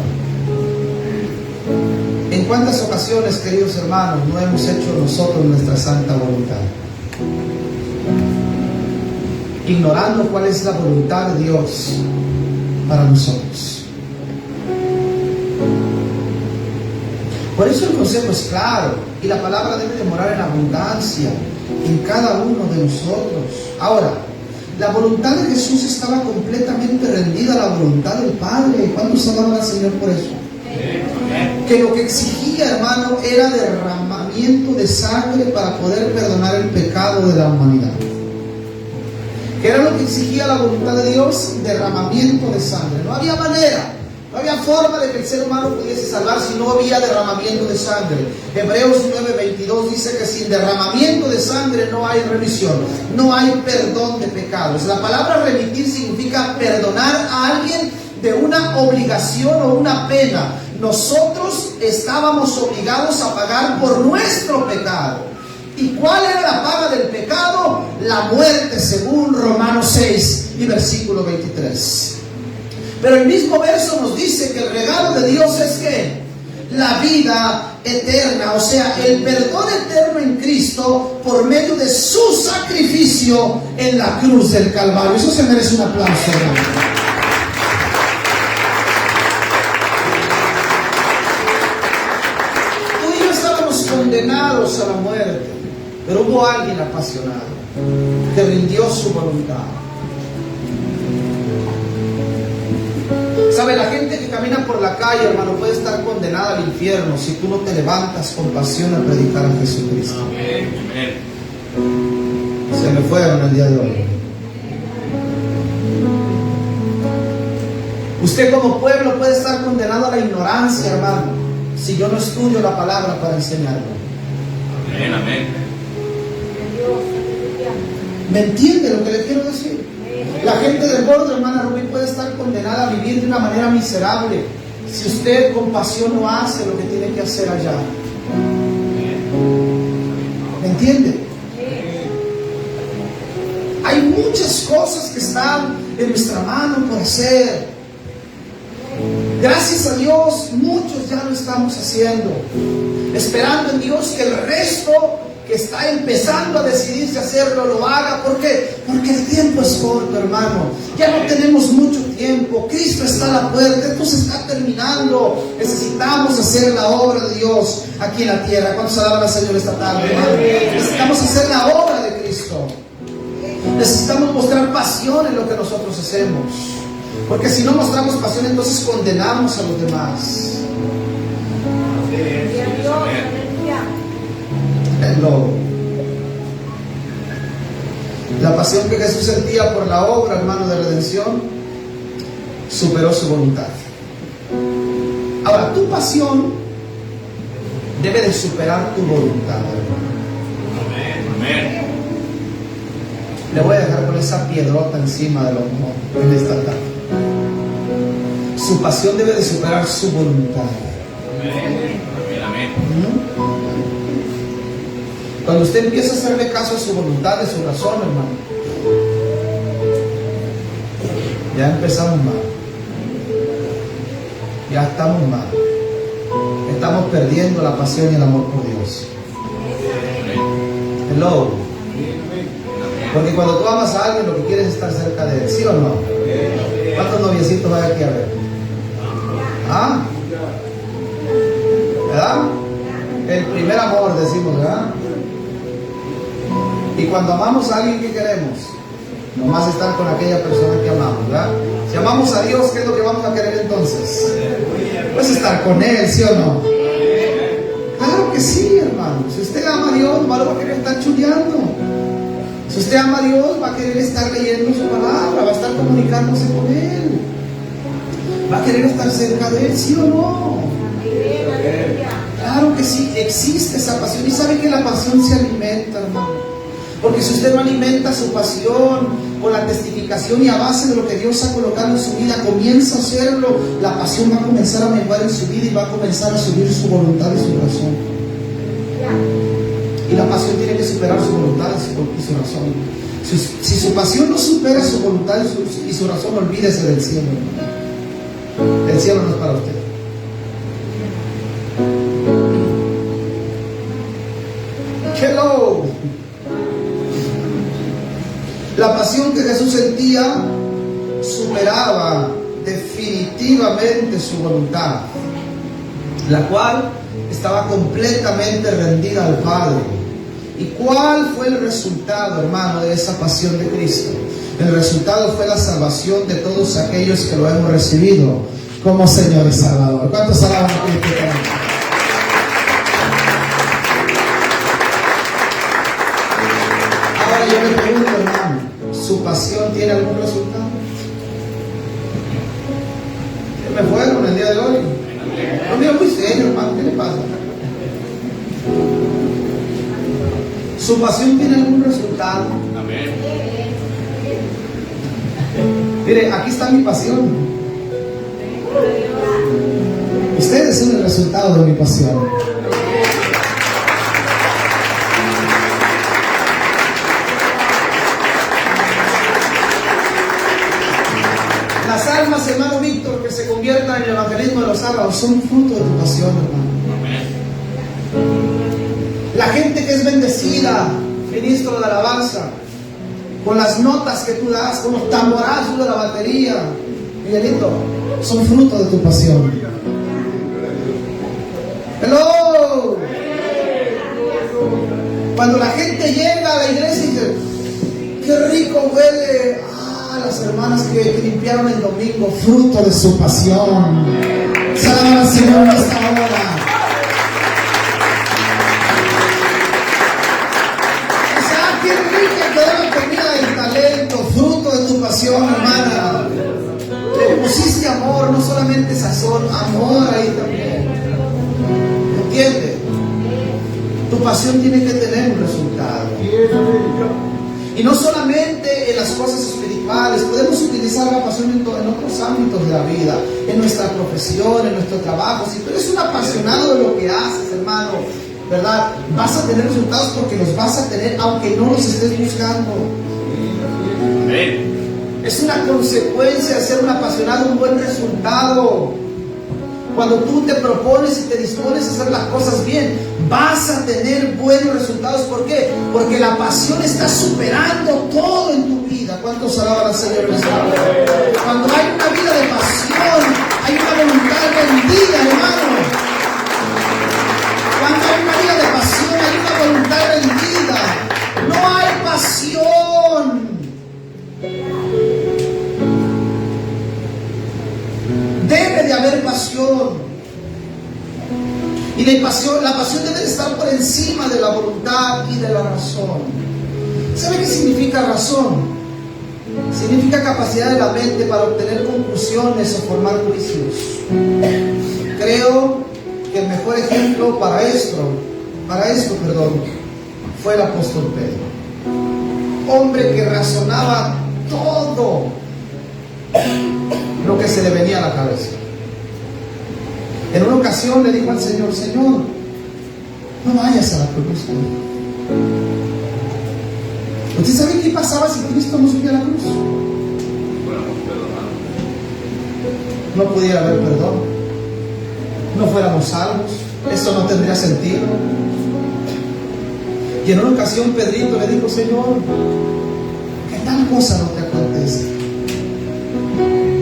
¿En cuántas ocasiones, queridos hermanos, no hemos hecho nosotros nuestra santa voluntad? Ignorando cuál es la voluntad de Dios para nosotros. Por eso el consejo es claro, y la palabra debe de morar en abundancia en cada uno de nosotros. Ahora, la voluntad de Jesús estaba completamente rendida a la voluntad del Padre. ¿Cuántos alaban al Señor por eso? Que lo que exigía, hermano, era derramamiento de sangre para poder perdonar el pecado de la humanidad. ¿Qué era lo que exigía la voluntad de Dios? Derramamiento de sangre. No había manera, no había forma de que el ser humano pudiese salvar si no había derramamiento de sangre. Hebreos 9:22 dice que sin derramamiento de sangre no hay remisión, no hay perdón de pecados. La palabra remitir significa perdonar a alguien de una obligación o una pena. Nosotros estábamos obligados a pagar por nuestro pecado. ¿Y cuál era la paga del pecado? La muerte, según Romanos 6 y versículo 23. Pero el mismo verso nos dice que el regalo de Dios es que la vida eterna, o sea, el perdón eterno en Cristo por medio de su sacrificio en la cruz del Calvario. Eso se merece un aplauso, hermano. Condenados a la muerte, pero hubo alguien apasionado que rindió su voluntad. ¿Sabe? La gente que camina por la calle, hermano, puede estar condenada al infierno si tú no te levantas con pasión a predicar a Jesucristo. Se me fueron el día de hoy. Usted como pueblo puede estar condenado a la ignorancia, hermano, si yo no estudio la palabra para enseñarlo. Amén, amén. ¿Me entiende lo que le quiero decir? La gente del borde, hermana Rubí, puede estar condenada a vivir de una manera miserable si usted con pasión no hace lo que tiene que hacer allá. ¿Me entiende? Hay muchas cosas que están en nuestra mano por hacer. Gracias a Dios, muchos ya lo estamos haciendo, esperando en Dios que el resto que está empezando a decidirse hacerlo lo haga. ¿Por qué? Porque el tiempo es corto, hermano. Ya no tenemos mucho tiempo. Cristo está a la puerta, esto se está terminando. Necesitamos hacer la obra de Dios aquí en la tierra. ¿Cuántos alaban al Señor esta tarde, hermano? Necesitamos hacer la obra de Cristo. Necesitamos mostrar pasión en lo que nosotros hacemos. Porque si no mostramos pasión, entonces condenamos a los demás. Hello. La pasión que Jesús sentía por la obra, hermano, de redención, superó su voluntad. Ahora, tu pasión debe de superar tu voluntad, hermano. Amén. Le voy a dejar con esa piedrota encima de los ojos en esta tarde. Su pasión debe de superar su voluntad. Amén. Amén. Cuando usted empieza a hacerle caso a su voluntad, de su razón, hermano, ya empezamos mal. Ya estamos mal. Estamos perdiendo la pasión y el amor por Dios. Hello. Porque cuando tú amas a alguien, lo que quieres es estar cerca de él, ¿sí o no? ¿Cuántos noviecitos hay aquí a ver? ¿Ah? ¿Verdad? El primer amor, decimos, ¿verdad? Y cuando amamos a alguien, ¿qué queremos? Nomás estar con aquella persona que amamos, ¿verdad? Si amamos a Dios, ¿qué es lo que vamos a querer entonces? Pues estar con Él, ¿sí o no? Claro que sí, hermano. Si usted ama a Dios, no va a querer estar chuleando. Si usted ama a Dios, va a querer estar leyendo su palabra, va a estar comunicándose con Él, va a querer estar cerca de Él, ¿sí o no? Claro que sí, existe esa pasión. Y sabe que la pasión se alimenta, hermano. Porque si usted no alimenta su pasión con la testificación y a base de lo que Dios ha colocado en su vida, comienza a hacerlo, la pasión va a comenzar a menguar en su vida y va a comenzar a subir su voluntad y su razón. Y la pasión tiene que superar su voluntad y su razón. Si su pasión no supera su voluntad y su razón, olvídese del cielo, hermano. El cielo no es para usted. Hello. La pasión que Jesús sentía superaba definitivamente su voluntad. la cual estaba completamente rendida al Padre. ¿Y cuál fue el resultado, hermano, de esa pasión de Cristo? El resultado fue la salvación de todos aquellos que lo hemos recibido como Señor y Salvador. ¿Cuántos alaban a Cristo? Ahora yo me pregunto, hermano, ¿su pasión tiene algún resultado? ¿Qué me fueron el día de hoy? No, mira, muy serio, hermano, ¿qué le pasa? ¿Su pasión tiene algún resultado? Amén. Mire, aquí está mi pasión. Ustedes son el resultado de mi pasión. Las almas, hermano Víctor, que se conviertan en el evangelismo de los sábados, son fruto de tu pasión, hermano. La gente que es bendecida, ministro de alabanza, con las notas que tú das, con los tamborazos de la batería, Miguelito, son fruto de tu pasión. Hello. Cuando la gente llega a la iglesia y dice, qué rico huele, las hermanas que limpiaron el domingo, fruto de su pasión. Salve al Señor en esta hora. Qué rica quedó la comida del talento, fruto de tu pasión, hermana. Le pusiste amor, no solamente sazón, amor ahí también. ¿Entiendes? Tu pasión tiene que tener un resultado. Y no solamente en las cosas espirituales, podemos utilizar la pasión en otros ámbitos de la vida, en nuestra profesión, en nuestro trabajo. Si tú eres un apasionado de lo que haces, hermano, ¿verdad? Vas a tener resultados porque los vas a tener aunque no los estés buscando. Es una consecuencia de ser un apasionado, un buen resultado. Cuando tú te propones y te dispones a hacer las cosas bien, vas a tener buenos resultados. ¿Por qué? Porque la pasión está superando todo en tu vida. ¿Cuántos alaban al Señor en esta hora? Cuando hay una vida de pasión, hay una voluntad rendida, hermano. Cuando hay una vida de pasión, hay una voluntad rendida. No hay pasión. Debe de haber pasión. Y la pasión debe de estar por encima de la voluntad y de la razón. ¿Sabe qué significa razón? Significa capacidad de la mente para obtener conclusiones o formar juicios. Creo que el mejor ejemplo para esto, fue el apóstol Pedro. Hombre que razonaba todo lo que se le venía a la cabeza. En una ocasión le dijo al Señor, Señor, no vayas a la cruz. ¿Usted sabe qué pasaba si Cristo no subía a la cruz? No pudiera haber perdón, no fuéramos salvos, eso no tendría sentido. Y en una ocasión Pedrito le dijo, Señor, que tal cosa no te acontezca.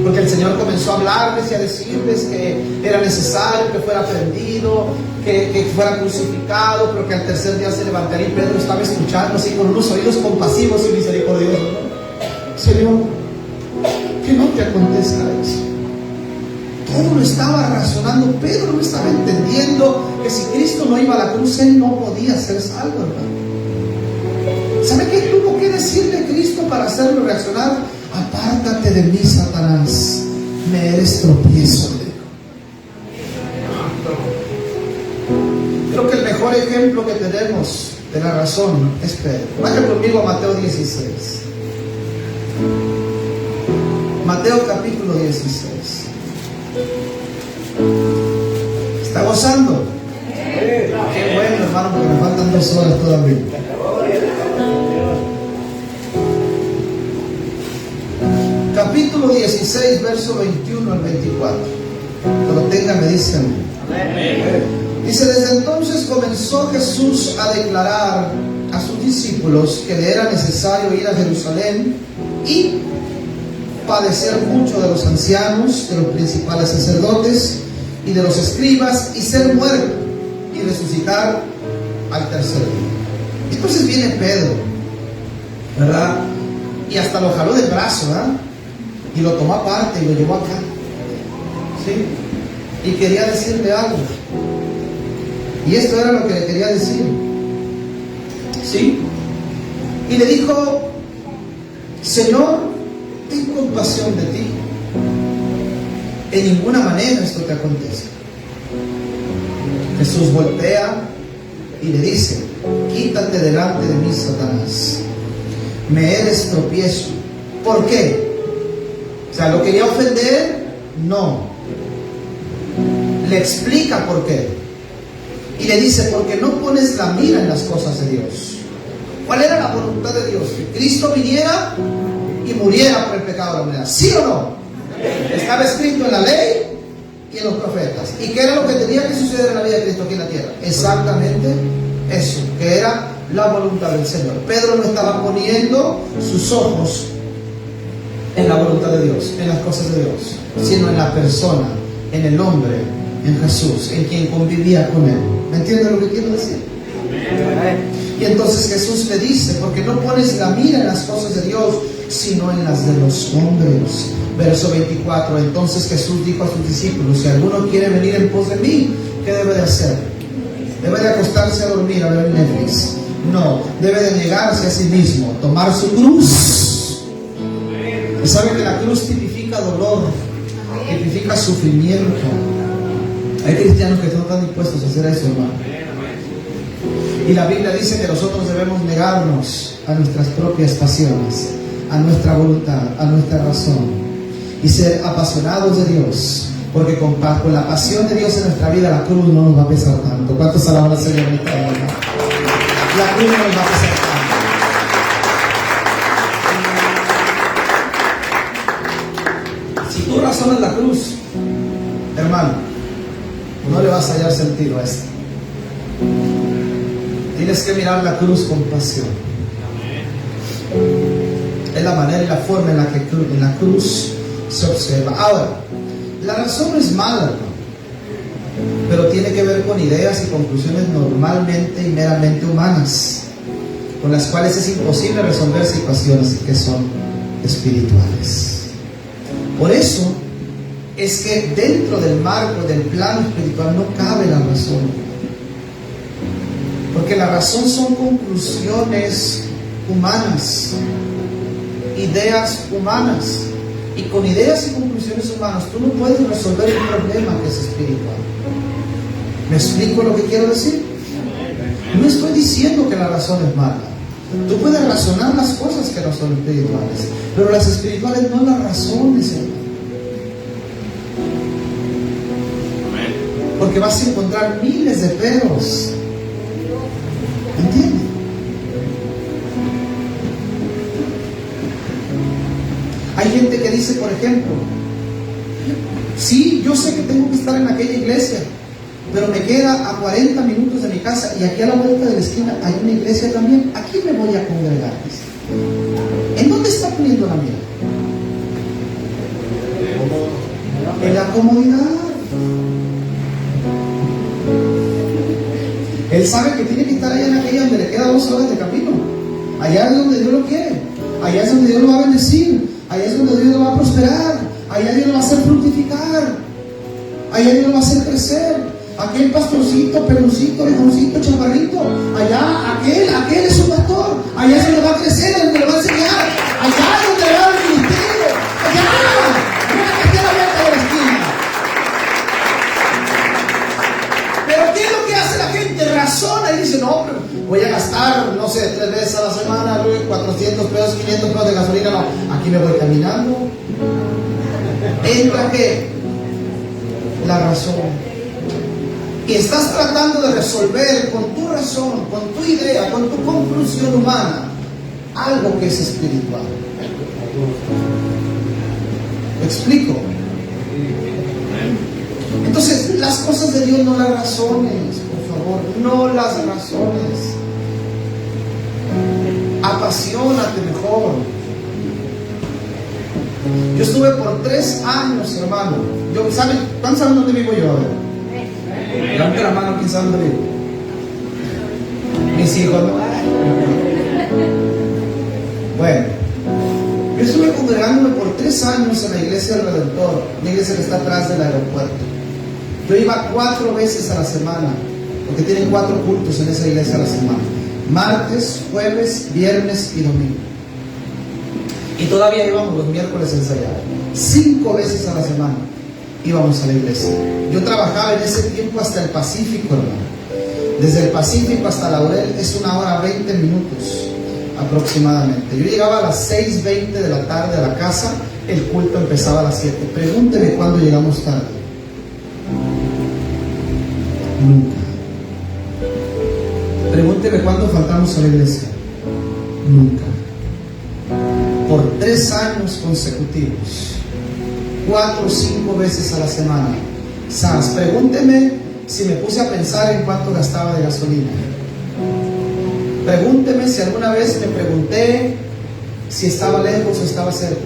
Porque el Señor comenzó a hablarles y a decirles que era necesario que fuera prendido, que fuera crucificado, pero que al tercer día se levantaría. Y Pedro estaba escuchando así con unos oídos compasivos y misericordiosos. Señor, que no te acontezca eso. Todo lo estaba razonando. Pedro no estaba entendiendo que si Cristo no iba a la cruz, él no podía ser salvo, hermano. ¿Sabe qué tuvo que decirle Cristo para hacerlo reaccionar? Apártate de mí, Satanás, me eres tropiezo. Creo que el mejor ejemplo que tenemos de la razón es Pedro. Vaya conmigo a Mateo 16. Mateo capítulo 16. ¿Está gozando? Qué bueno, hermano, porque me faltan 2 horas todavía. Capítulo 16, verso 21 al 24. Cuando lo tengan me dicen. Dice, desde entonces comenzó Jesús a declarar a sus discípulos que le era necesario ir a Jerusalén y padecer mucho de los ancianos, de los principales sacerdotes y de los escribas, y ser muerto y resucitar al tercer día. Entonces viene Pedro, ¿verdad? Y hasta lo jaló del brazo, ¿verdad? Y lo tomó aparte y lo llevó acá, ¿sí? Y quería decirle algo. Y esto era lo que le quería decir, ¿sí? Y le dijo: Señor, ten compasión de ti. En ninguna manera esto te acontece. Jesús voltea y le dice: quítate delante de mí, Satanás. Me eres tropiezo. ¿Por qué? O sea, ¿lo quería ofender? No. Le explica por qué. Y le dice: porque no pones la mira en las cosas de Dios. ¿Cuál era la voluntad de Dios? Que Cristo viniera y muriera por el pecado de la humanidad. ¿Sí o no? Estaba escrito en la ley y en los profetas. ¿Y qué era lo que tenía que suceder en la vida de Cristo aquí en la tierra? Exactamente eso, que era la voluntad del Señor. Pedro no estaba poniendo sus ojos en la voluntad de Dios, en las cosas de Dios, sino en la persona, en el hombre, en Jesús, en quien convivía con él. ¿Me entiendes lo que quiero decir? Y entonces Jesús le dice: porque no pones la mira en las cosas de Dios, sino en las de los hombres. Verso 24. Entonces Jesús dijo a sus discípulos: si alguno quiere venir en pos de mí, ¿qué debe de hacer? ¿Debe de acostarse a dormir a ver Netflix? No, debe de negarse a sí mismo, tomar su cruz. Y saben que la cruz tipifica dolor, tipifica sufrimiento. Hay cristianos que no están dispuestos a hacer eso, hermano. Y la Biblia dice que nosotros debemos negarnos a nuestras propias pasiones, a nuestra voluntad, a nuestra razón, y ser apasionados de Dios, porque con la pasión de Dios en nuestra vida, la cruz no nos va a pesar tanto. ¿Cuántos alaban al Señor en esta hora? La cruz no nos va a pesar tanto. Si tú razonas la cruz, hermano, no le vas a hallar sentido a esto. Tienes que mirar la cruz con pasión. Es la manera y la forma en la que en la cruz se observa. Ahora, la razón no es mala, ¿no? Pero tiene que ver con ideas y conclusiones normalmente y meramente humanas, con las cuales es imposible resolver situaciones que son espirituales. Por eso es que dentro del marco del plano espiritual no cabe la razón. Porque la razón son conclusiones humanas, ideas humanas. Y con ideas y conclusiones humanas tú no puedes resolver un problema que es espiritual. ¿Me explico lo que quiero decir? No estoy diciendo que la razón es mala. Tú puedes razonar las cosas que no son espirituales, pero las espirituales no las razones, hermano. Porque vas a encontrar miles de peros. ¿Entiendes? Hay gente que dice, por ejemplo: sí, yo sé que tengo que estar en aquella iglesia, pero me queda a 40 minutos de mi casa y aquí a la vuelta de la esquina hay una iglesia también. Aquí me voy a congregar. ¿En dónde está poniendo la mira? En la comodidad. Él sabe que tiene que estar allá en aquella donde le queda 2 horas de camino. Allá es donde Dios lo quiere. Allá es donde Dios lo va a bendecir. Allá es donde Dios lo va a prosperar. Allá Dios lo va a hacer fructificar. Allá Dios lo va a hacer crecer. Aquel pastorcito, pelucito, lejoncito, chaparrito. Allá, aquel es su pastor. Allá es donde va a crecer, donde le va a enseñar. Allá es donde le va a dar el ministerio. Allá. No que esté a la vuelta de la esquina. Pero ¿qué es lo que hace la gente? Razona y dice: no, voy a gastar, no sé, 3 veces a la semana, 400 pesos, 500 pesos de gasolina. No, aquí me voy caminando. Entra que la razón. Y estás tratando de resolver con tu razón, con tu idea, con tu conclusión humana, algo que es espiritual. ¿Me explico? Entonces, las cosas de Dios no las razones, por favor, no las razones. Apasionate mejor. Yo estuve por 3 años, hermano. ¿Cuántos saben dónde vivo yo ahora? Levante la mano, ¿quién sabe dónde vivo? Mis hijos, ¿no? Bueno, yo estuve congregándome por 3 años en la iglesia del Redentor, una iglesia que está atrás del aeropuerto. Yo iba 4 veces a la semana, porque tienen 4 cultos en esa iglesia a la semana: martes, jueves, viernes y domingo. Y todavía íbamos los miércoles a ensayar. 5 veces a la semana íbamos a la iglesia. Yo trabajaba en ese tiempo hasta el Pacífico, hermano. Desde el Pacífico hasta Laurel es 1 hora 20 minutos aproximadamente. Yo llegaba a las 6:20 de la tarde a la casa, el culto empezaba a las 7. Pregúnteme cuándo llegamos tarde. Nunca. Pregúnteme cuándo faltamos a la iglesia. Nunca. Por 3 años consecutivos, 4 o 5 veces a la semana. ¿Sabes? Pregúnteme si me puse a pensar en cuánto gastaba de gasolina. Pregúnteme si alguna vez me pregunté si estaba lejos o estaba cerca.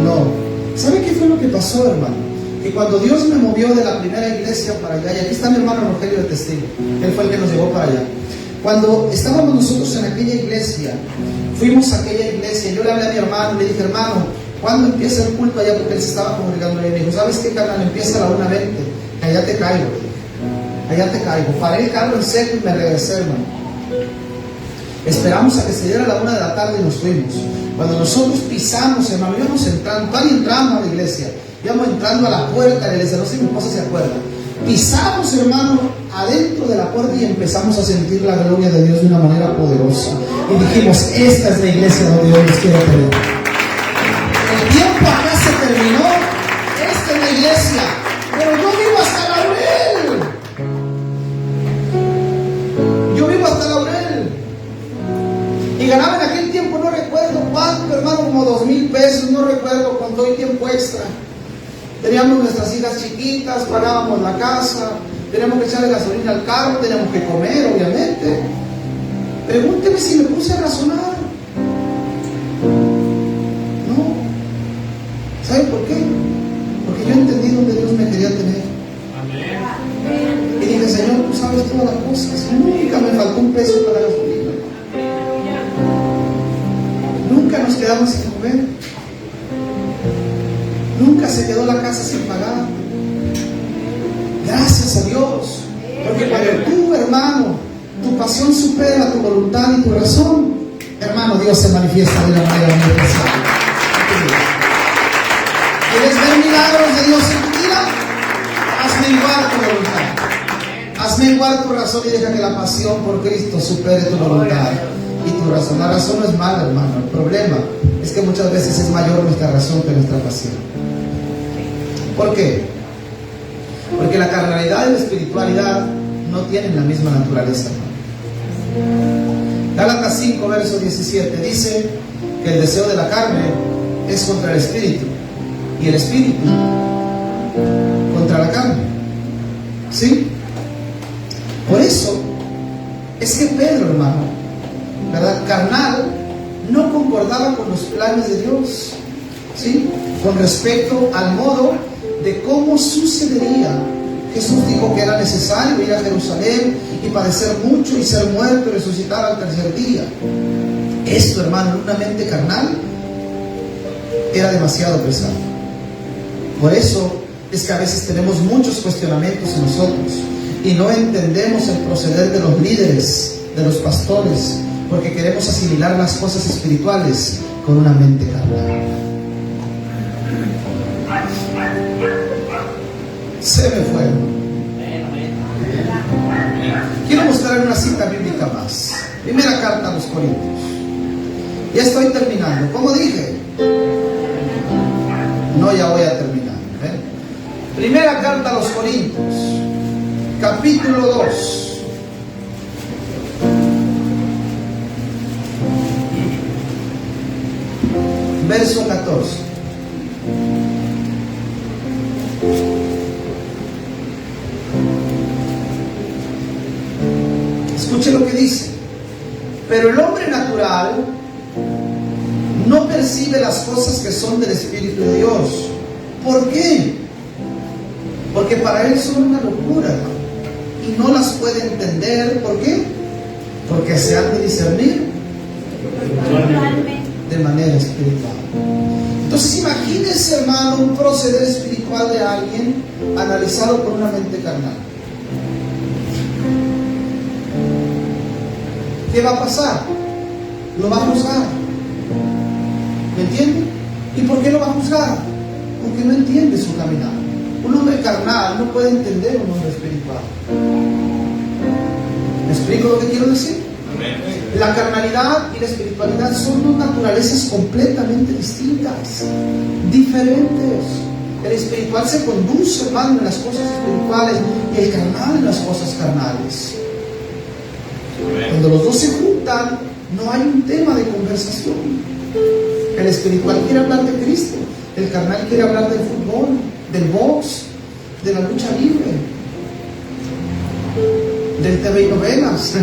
No. ¿Sabe qué fue lo que pasó, hermano? Que cuando Dios me movió de la primera iglesia para allá, y aquí está mi hermano Rogelio de testigo, él fue el que nos llevó para allá. Cuando estábamos nosotros en aquella iglesia, fuimos a aquella iglesia, yo le hablé a mi hermano, le dije: hermano, ¿cuándo empieza el culto allá? Porque él se estaba congregando y me dijo: ¿sabes qué, carnal? Empieza a la 1:20, que allá te caigo. Allá te caigo. Paré el carro en seco y me regresé, hermano. Esperamos a que se diera la 1 de la tarde y nos fuimos. Cuando nosotros pisamos, hermano, íbamos entrando, todavía entramos a la iglesia, íbamos entrando a la puerta de la iglesia, no sé si mi esposa se acuerda. Pisamos, hermano, adentro de la puerta y empezamos a sentir la gloria de Dios de una manera poderosa. Y dijimos: esta es la iglesia donde Dios nos quiere tener. El tiempo acá se terminó, esta es la iglesia, pero yo vivo hasta Laurel. Yo vivo hasta Laurel. Y ganaba en aquel tiempo, no recuerdo cuánto, hermano, como 2,000 pesos, no recuerdo, cuando doy tiempo extra. Teníamos nuestras hijas chiquitas, pagábamos la casa, teníamos que echarle gasolina al carro, teníamos que comer, obviamente. Pregúnteme si me puse a razonar. No. ¿Sabe por qué? Porque yo entendí donde Dios me quería tener. Y dije: Señor, tú sabes todas las cosas. Nunca me faltó un peso para la gasolina. Nunca nos quedamos sin comer. Nunca se quedó la casa sin pagar. Gracias a Dios. Porque cuando tú, hermano, tu pasión supera tu voluntad y tu razón, hermano, Dios se manifiesta de una manera muy especial. ¿Quieres ver milagros de Dios en tu vida? Haz menguar tu voluntad. Haz menguar tu razón y deja que la pasión por Cristo supere tu voluntad y tu razón. La razón no es mala, hermano. El problema es que muchas veces es mayor nuestra razón que nuestra pasión. ¿Por qué? Porque la carnalidad y la espiritualidad no tienen la misma naturaleza, hermano. Gálatas 5, verso 17 dice que el deseo de la carne es contra el espíritu y el espíritu contra la carne. ¿Sí? Por eso es que Pedro, hermano, ¿verdad?, carnal, no concordaba con los planes de Dios, ¿sí?, con respecto al modo de cómo sucedería. Jesús dijo que era necesario ir a Jerusalén y padecer mucho y ser muerto y resucitar al tercer día. Esto, hermano, en una mente carnal era demasiado pesado. Por eso es que a veces tenemos muchos cuestionamientos en nosotros y no entendemos el proceder de los líderes, de los pastores, porque queremos asimilar las cosas espirituales con una mente carnal. Se me fue. Quiero mostrar una cita bíblica más. Primera carta a los Corintios. Ya estoy terminando. ¿Cómo dije? No, ya voy a terminar. Primera carta a los Corintios, capítulo 2. Verso 14. Escuche lo que dice. Pero el hombre natural no percibe las cosas que son del Espíritu de Dios. ¿Por qué? Porque para él son una locura y no las puede entender. ¿Por qué? Porque se han de discernir de manera espiritual. Entonces imagínense, hermano, un proceder espiritual de alguien analizado por una mente carnal. ¿Qué va a pasar? Lo va a juzgar. ¿Me entiende? ¿Y por qué lo va a juzgar? Porque no entiende su caminar. Un hombre carnal no puede entender un hombre espiritual. ¿Me explico lo que quiero decir? La carnalidad y la espiritualidad son dos naturalezas completamente distintas, diferentes. El espiritual se conduce, hermano, en las cosas espirituales, y el carnal en las cosas carnales. Cuando los dos se juntan, no hay un tema de conversación. El espiritual quiere hablar de Cristo, el carnal quiere hablar del fútbol, del box, de la lucha libre, del TV y novelas.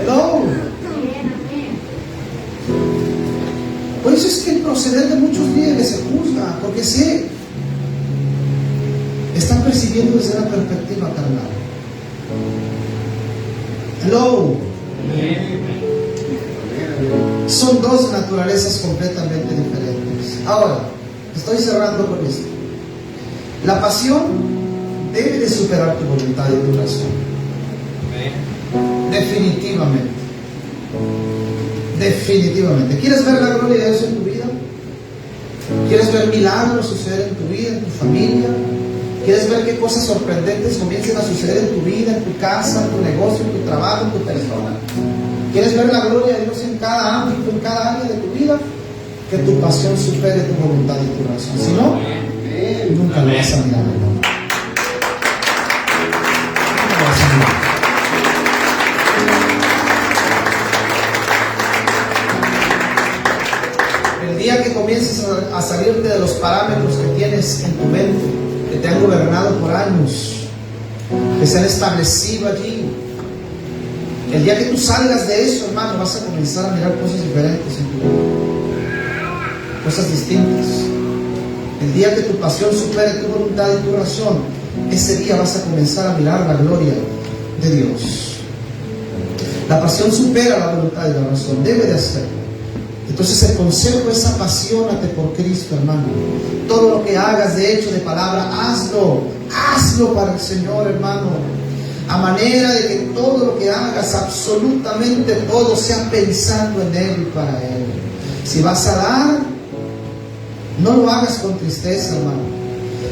Hello. Por eso es que el proceder de muchos líderes se juzga, porque están percibiendo desde una perspectiva carnal. Hello. Son dos naturalezas completamente diferentes. Ahora, estoy cerrando con esto. La pasión debe de superar tu voluntad y tu razón. Definitivamente. Definitivamente. ¿Quieres ver la gloria de Dios en tu vida? ¿Quieres ver milagros suceder en tu vida, en tu familia? ¿Quieres ver qué cosas sorprendentes comiencen a suceder en tu vida, en tu casa, en tu negocio, en tu trabajo, en tu persona? ¿Quieres ver la gloria de Dios en cada ámbito, en cada área de tu vida? Que tu pasión supere tu voluntad y tu razón. Si no, nunca lo vas a mirar. El día que comiences a salirte de los parámetros que tienes en tu mente, que te han gobernado por años, que se han establecido allí, el día que tú salgas de eso, hermano, vas a comenzar a mirar cosas diferentes en tu vida, cosas distintas. El día que tu pasión supere tu voluntad y tu razón, ese día vas a comenzar a mirar la gloria de Dios. La pasión supera la voluntad y la razón, debe de hacerlo. Entonces el consejo es apasionate por Cristo, hermano. Todo lo que hagas de hecho, de palabra, hazlo para el Señor, hermano. A manera de que todo lo que hagas, absolutamente todo, sea pensando en Él y para Él. Si vas a dar, no lo hagas con tristeza, hermano.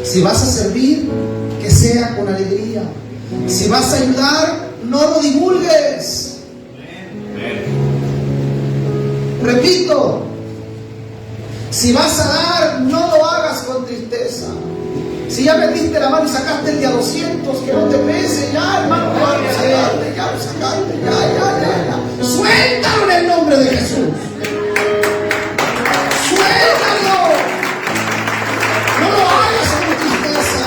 Si vas a servir, que sea con alegría. Si vas a ayudar, no lo divulgues. Repito, si vas a dar, no lo hagas con tristeza. Si ya metiste la mano y sacaste el día 200, que no te pese, ya, hermano, ya lo sacaste, ya. Suéltalo en el nombre de Jesús. Suéltalo. No lo hagas con tristeza.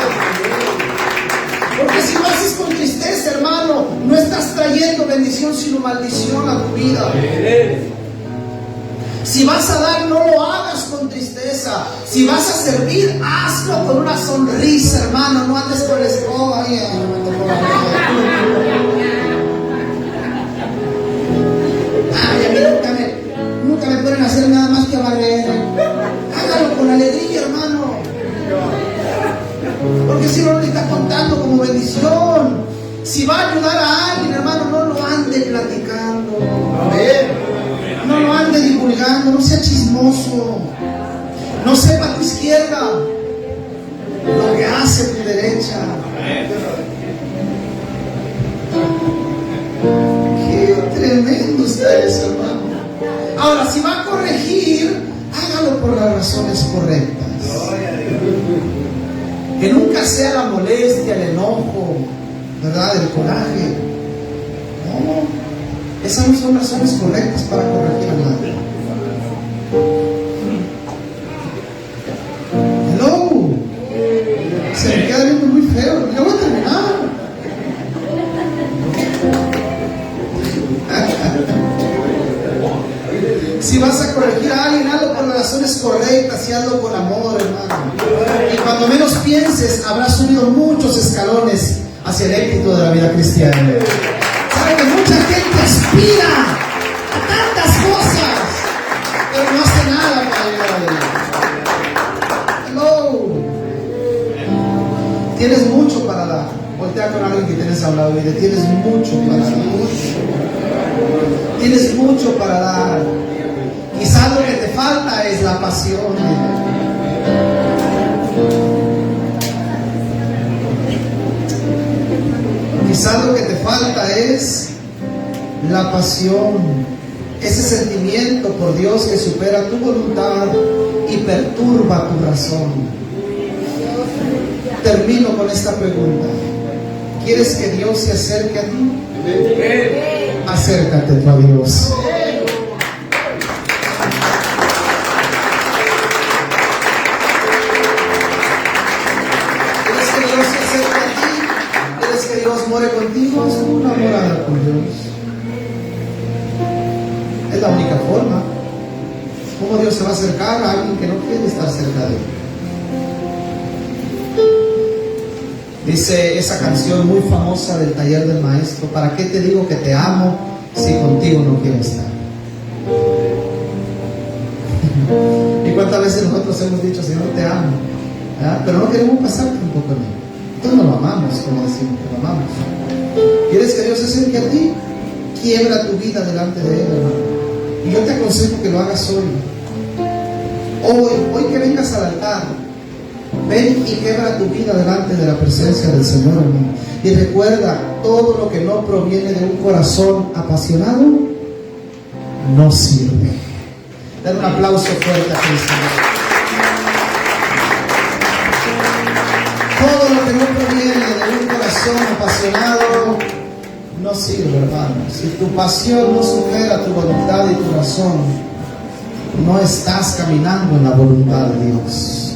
Porque si lo haces con tristeza, hermano, no estás trayendo bendición, sino maldición a tu vida. Si vas a dar, no lo hagas con tristeza. Si vas a servir, hazlo con una sonrisa, hermano. No andes con la escoba. Ay, a mí nunca me pueden hacer nada más que barrer. Hágalo con alegría, hermano. Porque si no lo está contando como bendición. Si va a ayudar a alguien, hermano, no lo ande platicando. No lo ande divulgando, no sea chismoso. No sepa a tu izquierda lo que hace a tu derecha. Qué tremendo está eso, hermano. Ahora, si va a corregir, hágalo por las razones correctas. Que nunca sea la molestia, el enojo, ¿verdad? El coraje. No. Esas no son razones correctas para corregir a nadie. Hello. Se me queda viendo muy feo. Ya voy a terminar. hazlo con amor, hermano. Y cuando menos pienses, habrás subido muchos escalones hacia el éxito de la vida cristiana. Sabe que mucha gente aspira a tantas cosas, pero no hace nada para llegar a Él. Hello. Tienes mucho para dar. Voltea con alguien que tienes al lado y dile, tienes mucho para dar. Tienes mucho para dar. Quizás lo que te falta es la pasión. Quizás lo que te falta es la pasión. Ese sentimiento por Dios que supera tu voluntad y perturba tu razón. Termino con esta pregunta. ¿Quieres que Dios se acerque a ti? Acércate tú a Dios. ¿Quieres que Dios se acerque a ti? ¿Quieres que Dios more contigo? Haz una morada con Dios. Es la única forma. ¿Cómo Dios se va a acercar a alguien que no quiere estar cerca de Él? Dice esa canción muy famosa del Taller del Maestro: ¿para qué te digo que te amo si contigo no quiero estar? ¿Y cuántas veces nosotros hemos dicho, Señor, te amo? ¿Verdad? Pero no queremos pasar tiempo con Él. Entonces no lo amamos, como decimos, que lo amamos. ¿Quieres que Dios se acerque a ti? Quiebra tu vida delante de Él, hermano. Y yo te aconsejo que lo hagas hoy. Hoy que vengas al altar, ven y quebra tu vida delante de la presencia del Señor, hermano. Y recuerda, todo lo que no proviene de un corazón apasionado no sirve. Dale un aplauso fuerte a Cristo. Todo lo que no proviene de un corazón apasionado no sirve, hermano. Si tu pasión no supera tu voluntad y tu razón, no estás caminando en la voluntad de Dios.